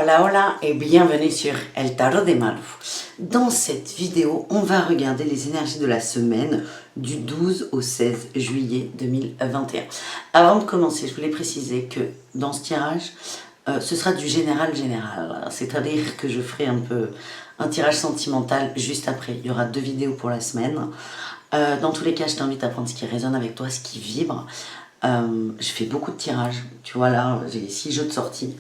Hola hola et bienvenue sur El Tarot de Malou. Dans cette vidéo, on va regarder les énergies de la semaine du 12 au 16 juillet 2021. Avant de commencer, je voulais préciser que dans ce tirage, ce sera du général, c'est-à-dire que je ferai un tirage sentimental juste après. Il y aura 2 vidéos pour la semaine. Dans tous les cas, je t'invite à prendre ce qui résonne avec toi, ce qui vibre. Je fais beaucoup de tirages, tu vois là, j'ai 6 jeux de sortie.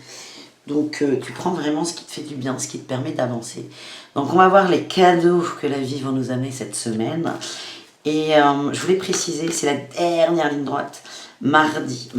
Donc tu prends vraiment ce qui te fait du bien, ce qui te permet d'avancer. Donc on va voir les cadeaux que la vie va nous amener cette semaine. Et je voulais préciser, c'est la dernière ligne droite. Mardi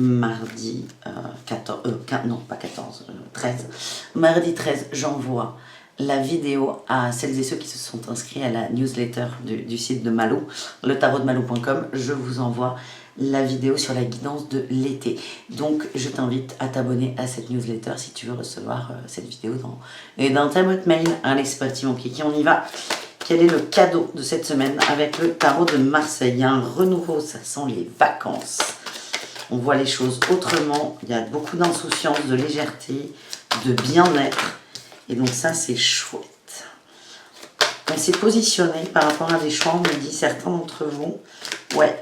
13. Mardi 13, j'envoie la vidéo à celles et ceux qui se sont inscrits à la newsletter du site de Malou, le tarotdemalou.com. Je vous envoie la vidéo sur la guidance de l'été. Donc je t'invite à t'abonner à cette newsletter si tu veux recevoir cette vidéo dans ta boîte mail. Allez, c'est parti mon kiki, on y va. Quel est le cadeau de cette semaine avec le tarot de Marseille? Il y a un renouveau, ça sent les vacances. On voit les choses autrement, il y a beaucoup d'insouciance, de légèreté, de bien-être. Et donc ça, c'est chouette. On s'est positionné par rapport à des choix, on me dit certains d'entre vous. Ouais.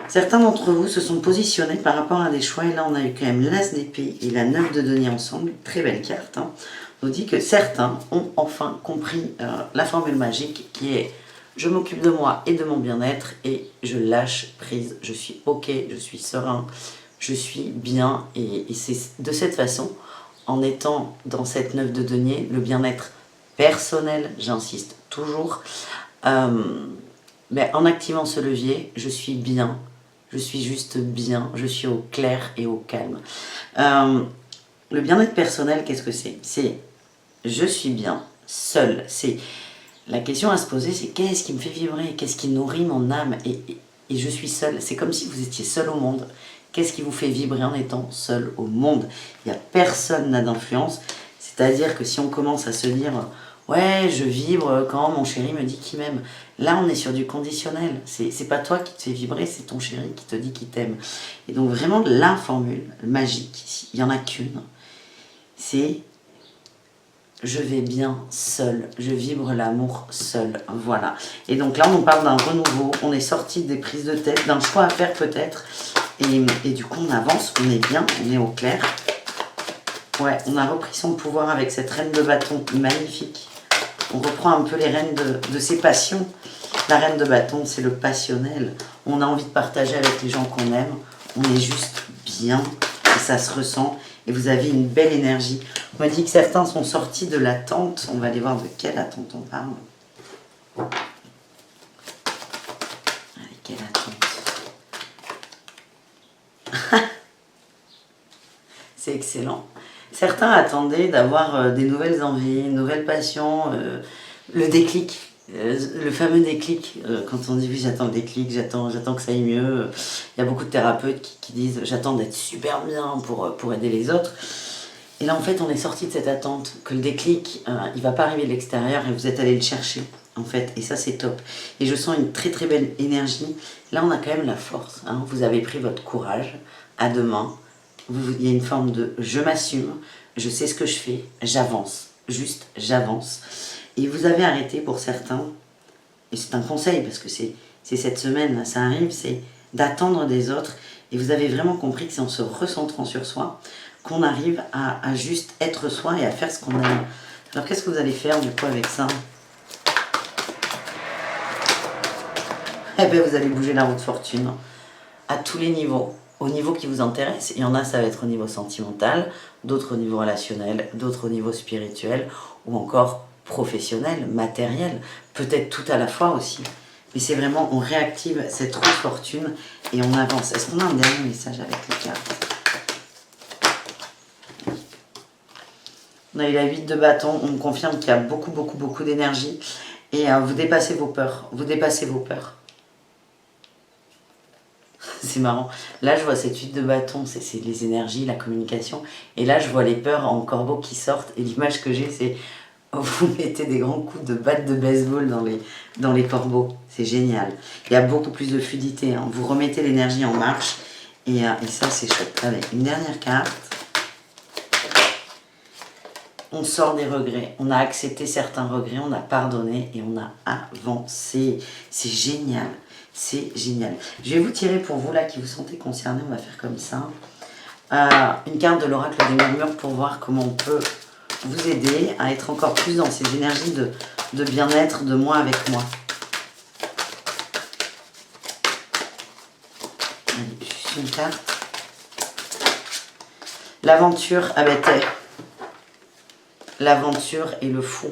Certains d'entre vous se sont positionnés par rapport à des choix. Et là, on a eu quand même l'As d'épée et la 9 de denier ensemble. Très belle carte. Hein. On nous dit que certains ont enfin compris la formule magique qui est « Je m'occupe de moi et de mon bien-être et je lâche prise. Je suis OK, je suis serein, je suis bien. » Et c'est de cette façon, en étant dans cette 9 de denier, le bien-être personnel, j'insiste toujours, mais en activant ce levier, je suis bien. Je suis juste bien, je suis au clair et au calme. Le bien-être personnel, qu'est-ce que c'est? C'est je suis bien, seul. C'est la question à se poser, c'est qu'est-ce qui me fait vibrer? Qu'est-ce qui nourrit mon âme? Et je suis seul. C'est comme si vous étiez seul au monde. Qu'est-ce qui vous fait vibrer en étant seul au monde? Il n'y a personne n'a d'influence. C'est-à-dire que si on commence à se dire ouais, je vibre quand mon chéri me dit qu'il m'aime. Là, on est sur du conditionnel. C'est pas toi qui te fais vibrer, c'est ton chéri qui te dit qu'il t'aime. Et donc, vraiment, la formule magique, il n'y en a qu'une. C'est je vais bien seul. Je vibre l'amour seul. Voilà. Et donc là, on nous parle d'un renouveau. On est sorti des prises de tête, d'un choix à faire peut-être. Et du coup, on avance, on est bien, on est au clair. Ouais, on a repris son pouvoir avec cette reine de bâton magnifique. On reprend un peu les rênes de ses passions. La reine de bâton, c'est le passionnel. On a envie de partager avec les gens qu'on aime. On est juste bien et ça se ressent. Et vous avez une belle énergie. On m'a dit que certains sont sortis de l'attente. On va aller voir de quelle attente on parle. Allez, quelle attente. C'est excellent. Certains attendaient d'avoir des nouvelles envies, une nouvelle passion, le déclic, le fameux déclic. Quand on dit oui, j'attends le déclic, j'attends que ça aille mieux. Il y a beaucoup de thérapeutes qui disent j'attends d'être super bien pour aider les autres. Et là, en fait, on est sorti de cette attente que le déclic, il va pas arriver de l'extérieur et vous êtes allé le chercher, en fait. Et ça, c'est top. Et je sens une très très belle énergie. Là, on a quand même la force. Hein. Vous avez pris votre courage à deux mains. Il y a une forme de je m'assume, je sais ce que je fais, j'avance, juste j'avance. Et vous avez arrêté pour certains, et c'est un conseil parce que c'est cette semaine, là, ça arrive, c'est d'attendre des autres. Et vous avez vraiment compris que c'est en se recentrant sur soi qu'on arrive à juste être soi et à faire ce qu'on aime. Alors qu'est-ce que vous allez faire du coup avec ça? Eh bien vous allez bouger la roue de fortune à tous les niveaux. Au niveau qui vous intéresse, il y en a, ça va être au niveau sentimental, d'autres au niveau relationnel, d'autres au niveau spirituel, ou encore professionnel, matériel, peut-être tout à la fois aussi. Mais c'est vraiment, on réactive cette roue de fortune et on avance. Est-ce qu'on a un dernier message avec les cartes? On a eu la 8 de bâton, on me confirme qu'il y a beaucoup d'énergie et vous dépassez vos peurs, C'est marrant. Là, je vois cette 8 de bâton, c'est les énergies, la communication. Et là, je vois les peurs en corbeau qui sortent. Et l'image que j'ai, c'est vous mettez des grands coups de batte de baseball dans les corbeaux. C'est génial. Il y a beaucoup plus de fluidité. Hein. Vous remettez l'énergie en marche. Et ça, c'est chouette. Allez, une dernière carte. On sort des regrets, on a accepté certains regrets, on a pardonné et on a avancé. C'est génial, c'est génial. Je vais vous tirer pour vous là qui vous sentez concernés, on va faire comme ça. Une carte de l'oracle des murmures pour voir comment on peut vous aider à être encore plus dans ces énergies de bien-être, de moi avec moi. Allez, juste une carte. L'aventure, ah ben l'aventure et le fou.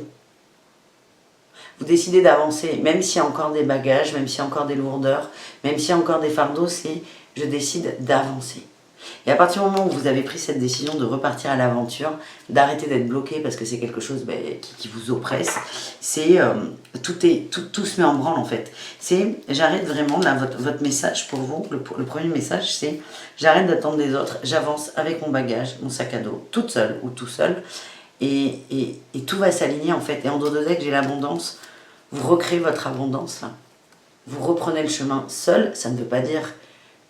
Vous décidez d'avancer, même s'il y a encore des bagages, même s'il y a encore des lourdeurs, même s'il y a encore des fardeaux, c'est je décide d'avancer. Et à partir du moment où vous avez pris cette décision de repartir à l'aventure, d'arrêter d'être bloqué parce que c'est quelque chose qui vous oppresse, c'est tout se met en branle en fait. C'est j'arrête vraiment, là votre message pour vous, le premier message c'est j'arrête d'attendre les autres, j'avance avec mon bagage, mon sac à dos, toute seule ou tout seul, et tout va s'aligner en fait. Et en dos de deck j'ai l'abondance, vous recréez votre abondance, là. Vous reprenez le chemin seul, ça ne veut pas dire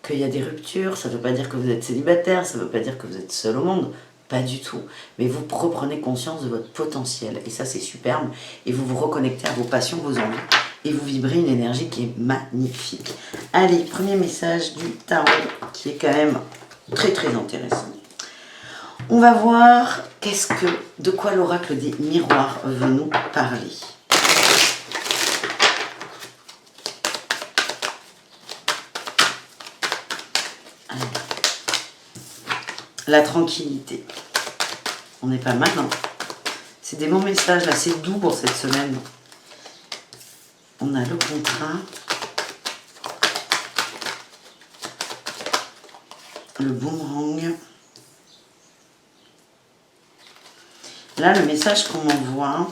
qu'il y a des ruptures, ça ne veut pas dire que vous êtes célibataire, ça ne veut pas dire que vous êtes seul au monde, pas du tout. Mais vous reprenez conscience de votre potentiel, et ça c'est superbe, et vous vous reconnectez à vos passions, vos envies, et vous vibrez une énergie qui est magnifique. Allez, premier message du tarot, qui est quand même très très intéressant. On va voir de quoi l'oracle des miroirs veut nous parler. La tranquillité. On est pas mal, hein. C'est des bons messages, là, c'est doux pour cette semaine. On a le contrat. Le boomerang. Là, le message qu'on m'envoie,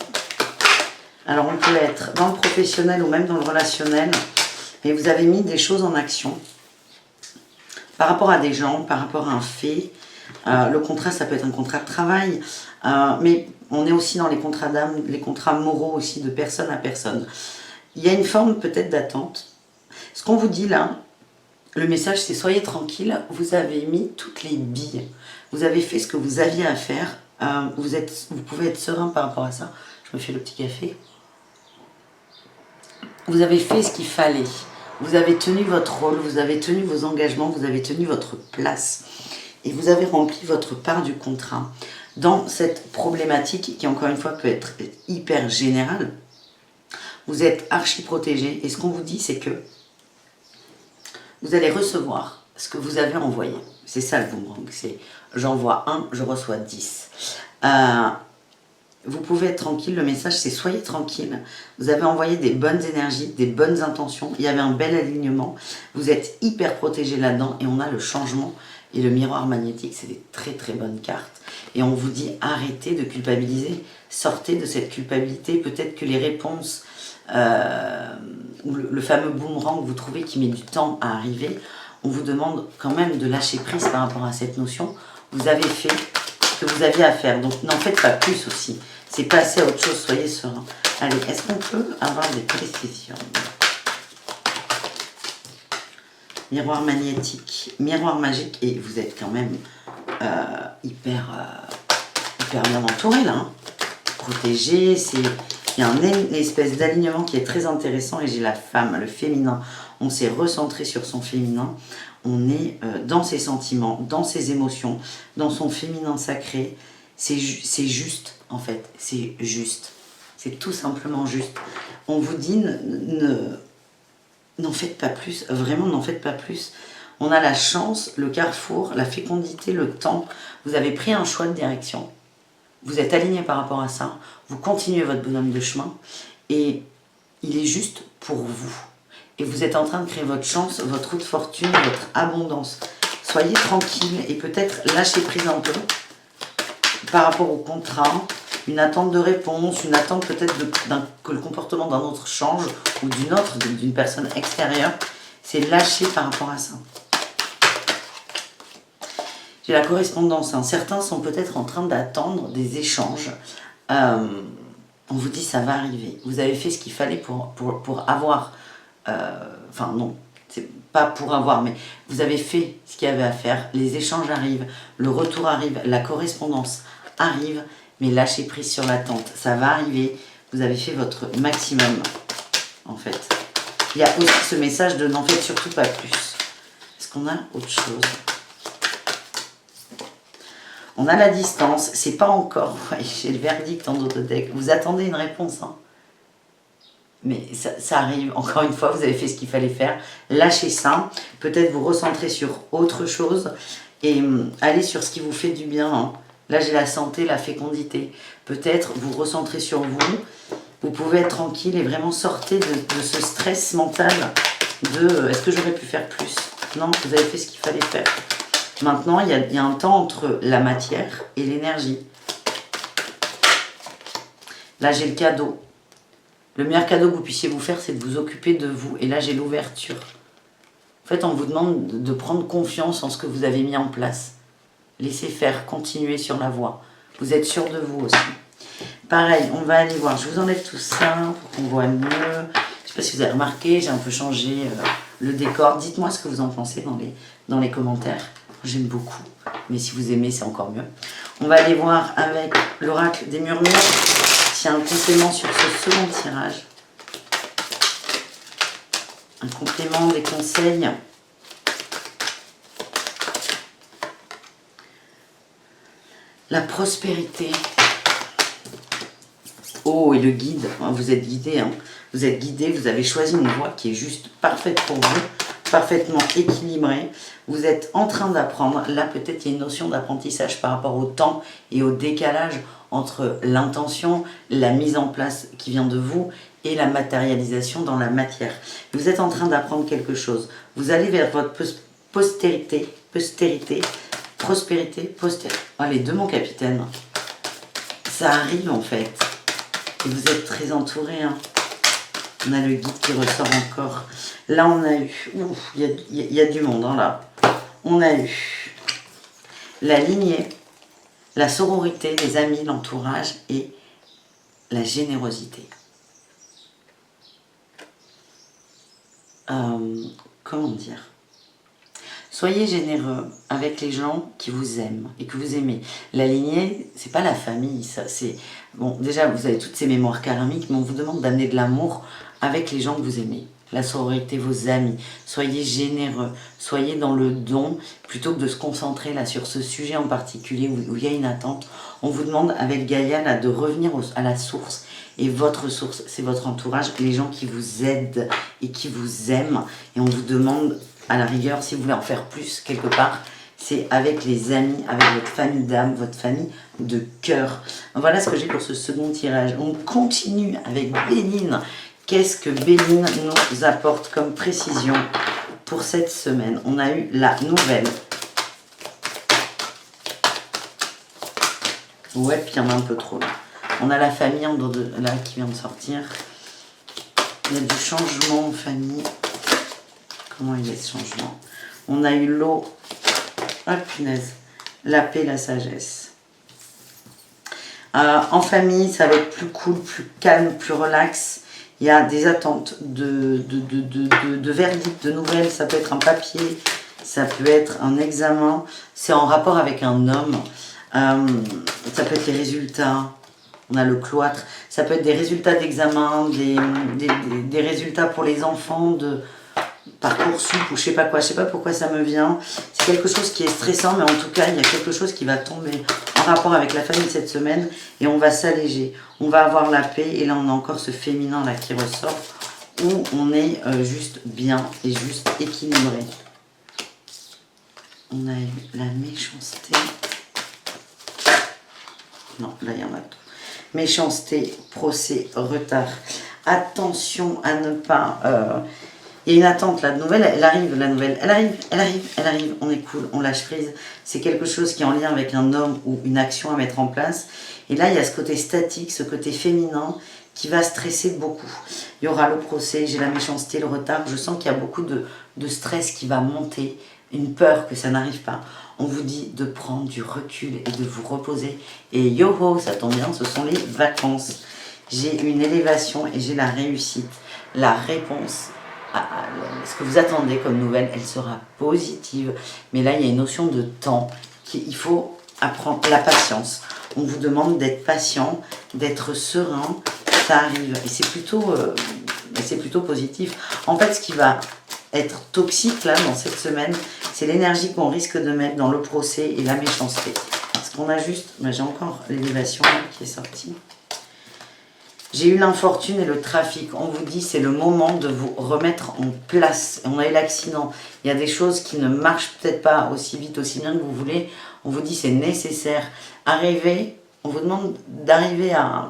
alors on peut être dans le professionnel ou même dans le relationnel, mais vous avez mis des choses en action par rapport à des gens, par rapport à un fait. Le contrat, ça peut être un contrat de travail, mais on est aussi dans les contrats d'âme, les contrats moraux aussi de personne à personne. Il y a une forme peut-être d'attente. Ce qu'on vous dit là, le message c'est soyez tranquille, vous avez mis toutes les billes, vous avez fait ce que vous aviez à faire, vous pouvez être serein par rapport à ça. Je me fais le petit café. Vous avez fait ce qu'il fallait, vous avez tenu votre rôle, vous avez tenu vos engagements, vous avez tenu votre place. Et vous avez rempli votre part du contrat dans cette problématique qui, encore une fois, peut être hyper générale. Vous êtes archi protégé et ce qu'on vous dit, c'est que vous allez recevoir ce que vous avez envoyé. C'est ça le boomerang. C'est j'envoie 1, je reçois 10. Vous pouvez être tranquille. Le message, c'est soyez tranquille. Vous avez envoyé des bonnes énergies, des bonnes intentions. Il y avait un bel alignement. Vous êtes hyper protégé là-dedans et on a le changement. Et le miroir magnétique, c'est des très très bonnes cartes. Et on vous dit arrêtez de culpabiliser, sortez de cette culpabilité. Peut-être que les réponses, ou le fameux boomerang que vous trouvez qui met du temps à arriver, on vous demande quand même de lâcher prise par rapport à cette notion. Vous avez fait ce que vous aviez à faire, donc n'en faites pas plus aussi. C'est passer à autre chose, soyez serein. Allez, est-ce qu'on peut avoir des précisions ? Miroir magnétique, miroir magique, et vous êtes quand même hyper bien entouré là, hein. Protégé, il y a une espèce d'alignement qui est très intéressant, et j'ai la femme, le féminin, on s'est recentré sur son féminin, on est dans ses sentiments, dans ses émotions, dans son féminin sacré, c'est juste en fait, c'est juste, c'est tout simplement juste. On vous dit n'en faites pas plus, vraiment n'en faites pas plus. On a la chance, le carrefour, la fécondité, le temps. Vous avez pris un choix de direction. Vous êtes aligné par rapport à ça. Vous continuez votre bonhomme de chemin. Et il est juste pour vous. Et vous êtes en train de créer votre chance, votre route de fortune, votre abondance. Soyez tranquille et peut-être lâchez prise un peu par rapport au contrat. Une attente de réponse, une attente peut-être que le comportement d'un autre change ou d'une personne extérieure. C'est lâcher par rapport à ça. J'ai la correspondance. Hein. Certains sont peut-être en train d'attendre des échanges. On vous dit ça va arriver. Vous avez fait ce qu'il fallait pour avoir... Enfin non, c'est pas pour avoir, mais vous avez fait ce qu'il y avait à faire. Les échanges arrivent, le retour arrive, la correspondance arrive. mais lâchez prise sur l'attente. Ça va arriver. Vous avez fait votre maximum, en fait. Il y a aussi ce message de n'en faites surtout pas plus. Est-ce qu'on a autre chose? On a la distance. C'est pas encore... Ouais, j'ai le verdict en d'autres decks. Vous attendez une réponse, hein. Mais ça arrive, encore une fois, vous avez fait ce qu'il fallait faire. Lâchez ça, peut-être vous recentrer sur autre chose et allez sur ce qui vous fait du bien. Hein. Là, j'ai la santé, la fécondité. Peut-être vous recentrer sur vous. Vous pouvez être tranquille et vraiment sortir de ce stress mental de est-ce que j'aurais pu faire plus? Non, vous avez fait ce qu'il fallait faire. Maintenant, il y a un temps entre la matière et l'énergie. Là, j'ai le cadeau. Le meilleur cadeau que vous puissiez vous faire, c'est de vous occuper de vous. Et là, j'ai l'ouverture. En fait, on vous demande de prendre confiance en ce que vous avez mis en place. Laissez faire, continuez sur la voie. Vous êtes sûr de vous aussi. Pareil, on va aller voir. Je vous enlève tout ça pour qu'on voit mieux. Je ne sais pas si vous avez remarqué, j'ai un peu changé le décor. Dites-moi ce que vous en pensez dans les commentaires. J'aime beaucoup. Mais si vous aimez, c'est encore mieux. On va aller voir avec l'oracle des murmures. S'il y a un complément sur ce second tirage. Un complément, des conseils. La prospérité. Oh, et le guide. Vous êtes guidé. Hein. Vous êtes guidé, vous avez choisi une voie qui est juste parfaite pour vous. Parfaitement équilibrée. Vous êtes en train d'apprendre. Là, peut-être il y a une notion d'apprentissage par rapport au temps et au décalage entre l'intention, la mise en place qui vient de vous et la matérialisation dans la matière. Vous êtes en train d'apprendre quelque chose. Vous allez vers votre prospérité. Oh, les deux, mon capitaine. Ça arrive en fait. Et vous êtes très entouré. Hein. On a le guide qui ressort encore. Là, on a eu... Il y a du monde, hein, là. On a eu la lignée, la sororité, les amis, l'entourage et la générosité. Comment dire? Soyez généreux avec les gens qui vous aiment et que vous aimez. La lignée, c'est pas la famille, ça. C'est bon. Déjà, vous avez toutes ces mémoires karmiques, mais on vous demande d'amener de l'amour avec les gens que vous aimez. La sororité, vos amis. Soyez généreux, soyez dans le don, plutôt que de se concentrer là sur ce sujet en particulier où il y a une attente. On vous demande avec Gaïa là, de revenir à la source. Et votre source, c'est votre entourage, les gens qui vous aident et qui vous aiment. Et on vous demande, à la rigueur, si vous voulez en faire plus quelque part, c'est avec les amis, avec votre famille d'âme, votre famille de cœur. Voilà ce que j'ai pour ce second tirage. On continue avec Béline. Qu'est-ce que Béline nous apporte comme précision pour cette semaine? On a eu la nouvelle. Ouais, puis il y en a un peu trop là. On a la famille en dos de là qui vient de sortir. Il y a du changement en famille. Comment il est ce changement? On a eu l'eau. Ah punaise. La paix, la sagesse. En famille, ça va être plus cool, plus calme, plus relax. Il y a des attentes de verdict, de nouvelles. Ça peut être un papier, ça peut être un examen. C'est en rapport avec un homme. Ça peut être les résultats. On a le cloître. Ça peut être des résultats d'examen, des résultats pour les enfants, de Parcoursup ou je sais pas quoi. Je sais pas pourquoi ça me vient. C'est quelque chose qui est stressant, mais en tout cas, il y a quelque chose qui va tomber en rapport avec la famille cette semaine et on va s'alléger. On va avoir la paix et là, on a encore ce féminin là qui ressort où on est juste bien et juste équilibré. On a eu la méchanceté. Non, là, il y en a trop. Méchanceté, procès, retard. Attention à ne pas... Il y a une attente, la nouvelle, elle arrive, la nouvelle. Elle arrive. On est cool, on lâche prise. C'est quelque chose qui est en lien avec un homme ou une action à mettre en place. Et là, il y a ce côté statique, ce côté féminin qui va stresser beaucoup. Il y aura le procès, j'ai la méchanceté, le retard. Je sens qu'il y a beaucoup de stress qui va monter, une peur que ça n'arrive pas. On vous dit de prendre du recul et de vous reposer. Et yo-ho, ça tombe bien, ce sont les vacances. J'ai une élévation et j'ai la réussite. La réponse à ce que vous attendez comme nouvelle, elle sera positive. Mais là, il y a une notion de temps. Il faut apprendre la patience. On vous demande d'être patient, d'être serein. Ça arrive. Et c'est plutôt positif. En fait, ce qui va être toxique là dans cette semaine, c'est l'énergie qu'on risque de mettre dans le procès et la méchanceté. Parce qu'on a juste... j'ai encore l'élévation qui est sortie. J'ai eu l'infortune et le trafic. On vous dit c'est le moment de vous remettre en place. On a eu l'accident. Il y a des choses qui ne marchent peut-être pas aussi vite, aussi bien que vous voulez. On vous dit c'est nécessaire. On vous demande d'arriver à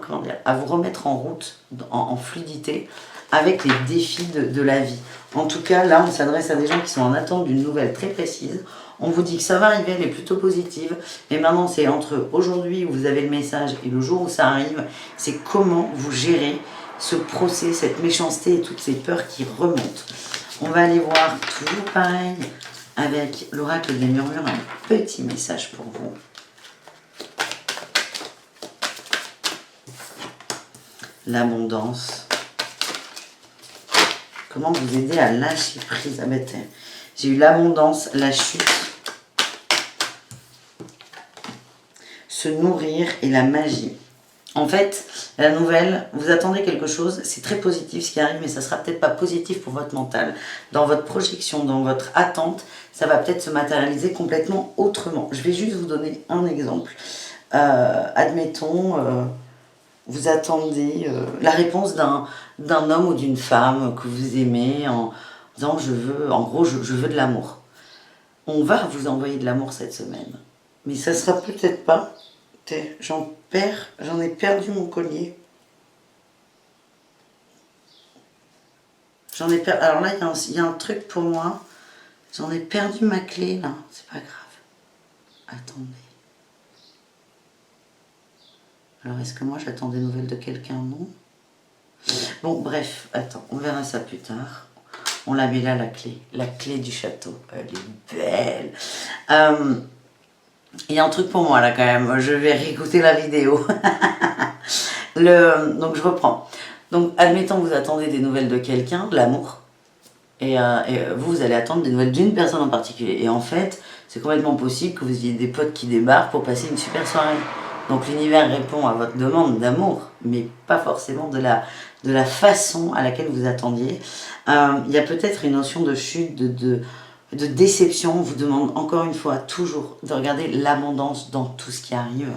vous remettre en route, en fluidité, avec les défis de la vie. En tout cas, là, on s'adresse à des gens qui sont en attente d'une nouvelle très précise. On vous dit que ça va arriver, elle est plutôt positive. Et maintenant, c'est entre aujourd'hui où vous avez le message et le jour où ça arrive, c'est comment vous gérez ce procès, cette méchanceté et toutes ces peurs qui remontent. On va aller voir, toujours pareil, avec l'oracle des murmures, un petit message pour vous. L'abondance. Comment vous aider à lâcher prise? J'ai eu l'abondance, la chute, se nourrir et la magie. En fait, la nouvelle, vous attendez quelque chose, c'est très positif ce qui arrive, mais ça sera peut-être pas positif pour votre mental. Dans votre projection, dans votre attente, ça va peut-être se matérialiser complètement autrement. Je vais juste vous donner un exemple. Admettons, vous attendez la réponse d'un homme ou d'une femme que vous aimez en disant je veux de l'amour. On va vous envoyer de l'amour cette semaine. Mais ça sera peut-être pas. J'en ai perdu mon collier. Alors là, il y a un truc pour moi. J'en ai perdu ma clé là. C'est pas grave. Attendez. Alors, est-ce que moi j'attends des nouvelles de quelqu'un? Non. Bon, bref, attends, on verra ça plus tard. On la met là, la clé du château. Elle est belle. Il y a un truc pour moi là quand même. Je vais réécouter la vidéo. Donc, je reprends. Donc, admettons que vous attendez des nouvelles de quelqu'un, de l'amour. Et vous allez attendre des nouvelles d'une personne en particulier. Et en fait, c'est complètement possible que vous ayez des potes qui débarquent pour passer une super soirée. Donc l'univers répond à votre demande d'amour, mais pas forcément de la façon à laquelle vous attendiez. Il y a peut-être une notion de chute, de déception. On vous demande encore une fois toujours de regarder l'abondance dans tout ce qui arrive.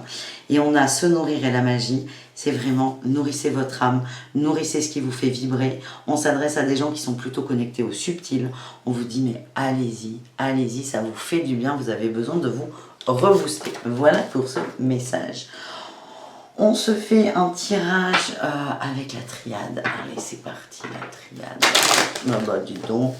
Et on a se nourrir et la magie. C'est vraiment nourrissez votre âme, nourrissez ce qui vous fait vibrer. On s'adresse à des gens qui sont plutôt connectés au subtil. On vous dit mais allez-y, ça vous fait du bien, vous avez besoin de vous rebooster. Voilà pour ce message. On se fait un tirage avec la triade. Allez, c'est parti, la triade. Ah bah, dis donc.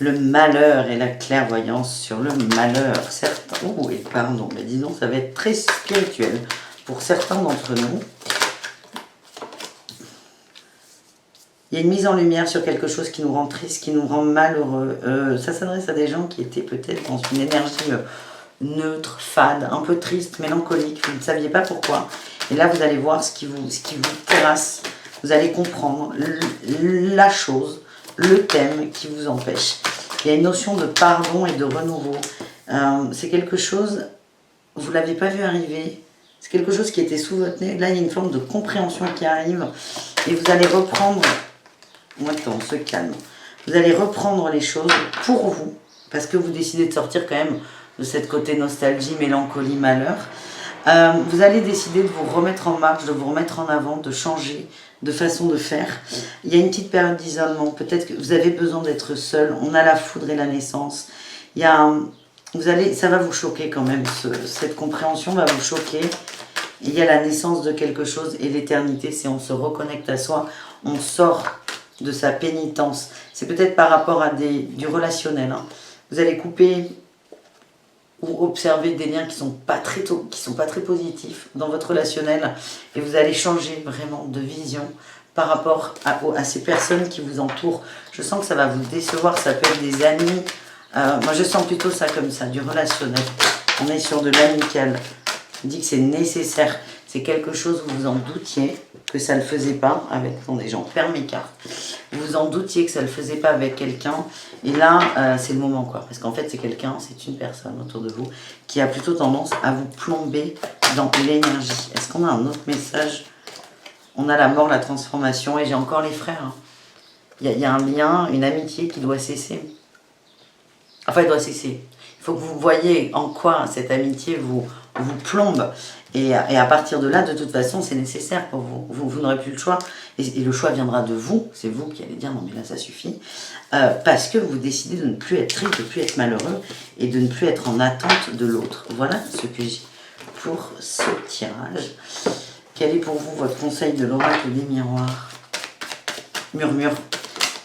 Le malheur et la clairvoyance sur le malheur. Certains... Oh, et pardon, mais dis donc, ça va être très spirituel pour certains d'entre nous. Il y a une mise en lumière sur quelque chose qui nous rend triste, qui nous rend malheureux. Ça s'adresse à des gens qui étaient peut-être dans une énergie neutre, fade, un peu triste, mélancolique. Vous ne saviez pas pourquoi. Et là, vous allez voir ce qui vous terrasse. Vous allez comprendre la chose, le thème qui vous empêche. Il y a une notion de pardon et de renouveau. C'est quelque chose, vous ne l'avez pas vu arriver. C'est quelque chose qui était sous votre nez. Là, il y a une forme de compréhension qui arrive. Et vous allez reprendre... Attends, on se calme. Vous allez reprendre les choses pour vous. Parce que vous décidez de sortir quand même de cette côté nostalgie, mélancolie, malheur. Vous allez décider de vous remettre en marche, de vous remettre en avant, de changer de façon de faire. Il y a une petite période d'isolement. Peut-être que vous avez besoin d'être seul. On a la foudre et la naissance. Il y a... ça va vous choquer quand même. Cette compréhension va vous choquer. Il y a la naissance de quelque chose et l'éternité, c'est on se reconnecte à soi. On sort de sa pénitence. C'est peut-être par rapport à du relationnel. Hein. Vous allez couper ou observer des liens qui sont pas très positifs dans votre relationnel et vous allez changer vraiment de vision par rapport à ces personnes qui vous entourent. Je sens que ça va vous décevoir, ça peut être des amis. Moi je sens plutôt ça comme ça, du relationnel. On est sur de l'amical. On dit que c'est nécessaire. C'est quelque chose où vous en doutiez que ça ne le faisait pas avec... Attendez, j'en perds mes cartes. Vous en doutiez que ça ne le faisait pas avec quelqu'un. Et là, c'est le moment, quoi. Parce qu'en fait, c'est quelqu'un, c'est une personne autour de vous qui a plutôt tendance à vous plomber dans l'énergie. Est-ce qu'on a un autre message? On a la mort, la transformation. Et j'ai encore les frères. Hein. Il y a un lien, une amitié qui doit cesser. Enfin, elle doit cesser. Il faut que vous voyez en quoi cette amitié vous plombe. Et à partir de là, de toute façon, c'est nécessaire pour vous. Vous n'aurez plus le choix. Et le choix viendra de vous. C'est vous qui allez dire, non mais là, ça suffit. Parce que vous décidez de ne plus être triste, de ne plus être malheureux et de ne plus être en attente de l'autre. Voilà ce que j'ai pour ce tirage. Quel est pour vous votre conseil de l'oracle des miroirs? Murmure.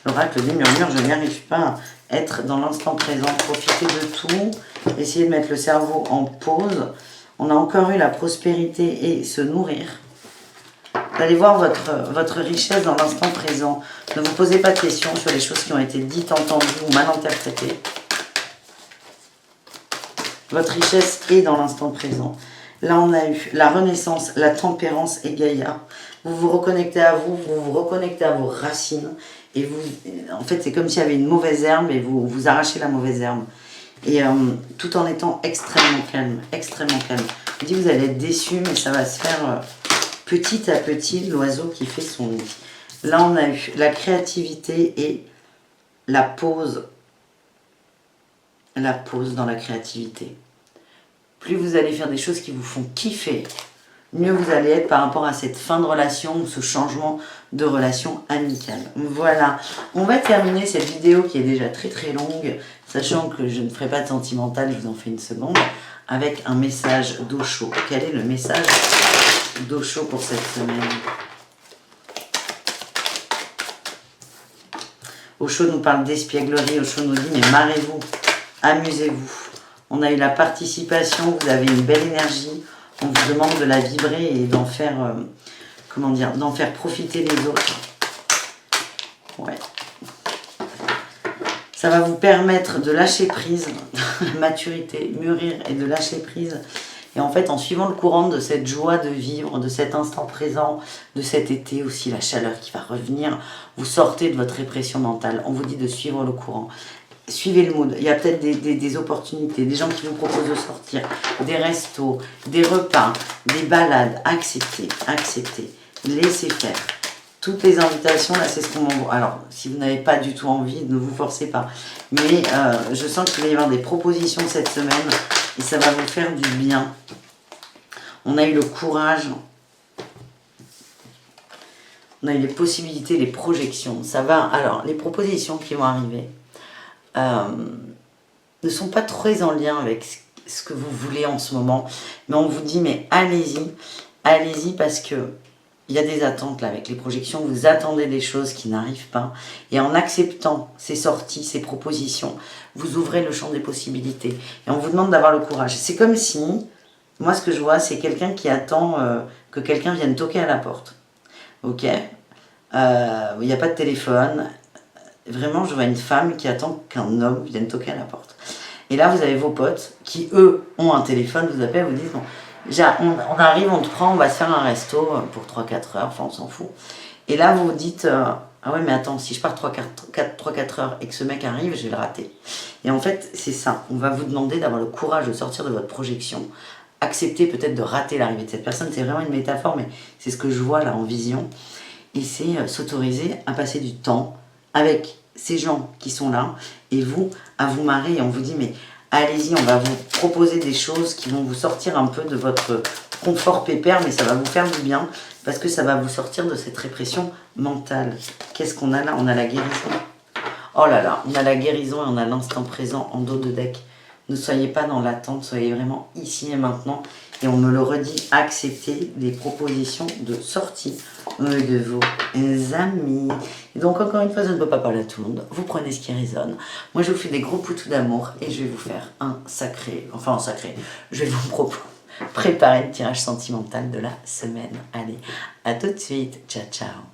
L'oracle des murmures, je n'y arrive pas. Être dans l'instant présent, profiter de tout, essayer de mettre le cerveau en pause. On a encore eu la prospérité et se nourrir. Vous allez voir votre richesse dans l'instant présent. Ne vous posez pas de questions sur les choses qui ont été dites, entendues ou mal interprétées. Votre richesse est dans l'instant présent. Là, on a eu la renaissance, la tempérance et Gaïa. Vous vous reconnectez à vous, vous vous reconnectez à vos racines. Et vous, en fait, c'est comme s'il y avait une mauvaise herbe et vous arrachez la mauvaise herbe. Et tout en étant extrêmement calme, extrêmement calme. Je dis, vous allez être déçu, mais ça va se faire petit à petit, l'oiseau qui fait son nid. Là, on a eu la créativité et la pause. La pause dans la créativité. Plus vous allez faire des choses qui vous font kiffer, mieux vous allez être par rapport à cette fin de relation ou ce changement de relation amicale. Voilà, on va terminer cette vidéo qui est déjà très très longue, sachant que je ne ferai pas de sentimental, je vous en fais une seconde, avec un message d'Osho. Quel est le message d'Osho pour cette semaine? Osho nous parle d'espièglerie, Osho nous dit mais marrez-vous, amusez-vous. On a eu la participation, vous avez une belle énergie, on vous demande de la vibrer et d'en faire, comment dire, d'en faire profiter les autres. Ouais. Ça va vous permettre de lâcher prise, maturité, mûrir et de lâcher prise. Et en fait, en suivant le courant de cette joie de vivre, de cet instant présent, de cet été aussi, la chaleur qui va revenir, vous sortez de votre répression mentale. On vous dit de suivre le courant. Suivez le mood. Il y a peut-être des opportunités, des gens qui vous proposent de sortir, des restos, des repas, des balades. Acceptez, acceptez. Laissez faire. Toutes les invitations, là, c'est ce qu'on m'envoie. Alors, si vous n'avez pas du tout envie, ne vous forcez pas. Mais je sens qu'il va y avoir des propositions cette semaine et ça va vous faire du bien. On a eu le courage. On a eu les possibilités, les projections. Ça va. Alors, les propositions qui vont arriver ne sont pas très en lien avec ce que vous voulez en ce moment. Mais on vous dit, mais allez-y. Allez-y parce que il y a des attentes là avec les projections. Vous attendez des choses qui n'arrivent pas. Et en acceptant ces sorties, ces propositions, vous ouvrez le champ des possibilités. Et on vous demande d'avoir le courage. C'est comme si, moi ce que je vois, c'est quelqu'un qui attend que quelqu'un vienne toquer à la porte. Ok, il n'y a pas de téléphone. Vraiment, je vois une femme qui attend qu'un homme vienne toquer à la porte. Et là, vous avez vos potes qui, eux, ont un téléphone, vous appellent, vous disent, bon, on arrive, on te prend, on va se faire un resto pour 3-4 heures, enfin, on s'en fout. Et là, vous vous dites, ah ouais, mais attends, si je pars 3-4 heures et que ce mec arrive, je vais le rater. Et en fait, c'est ça. On va vous demander d'avoir le courage de sortir de votre projection, accepter peut-être de rater l'arrivée de cette personne. C'est vraiment une métaphore, mais c'est ce que je vois là en vision. Et c'est s'autoriser à passer du temps avec ces gens qui sont là, et vous, à vous marrer, et on vous dit, mais allez-y, on va vous proposer des choses qui vont vous sortir un peu de votre confort pépère, mais ça va vous faire du bien, parce que ça va vous sortir de cette répression mentale. Qu'est-ce qu'on a là? On a la guérison. Oh là là, on a la guérison et on a l'instant présent en dos de deck. Ne soyez pas dans l'attente, soyez vraiment ici et maintenant. Et on me le redit, acceptez les propositions de sortie de vos amis. Et donc encore une fois, je ne peux pas parler à tout le monde. Vous prenez ce qui résonne. Moi, je vous fais des gros poutous d'amour et je vais vous faire je vais vous préparer le tirage sentimental de la semaine. Allez, à tout de suite. Ciao, ciao.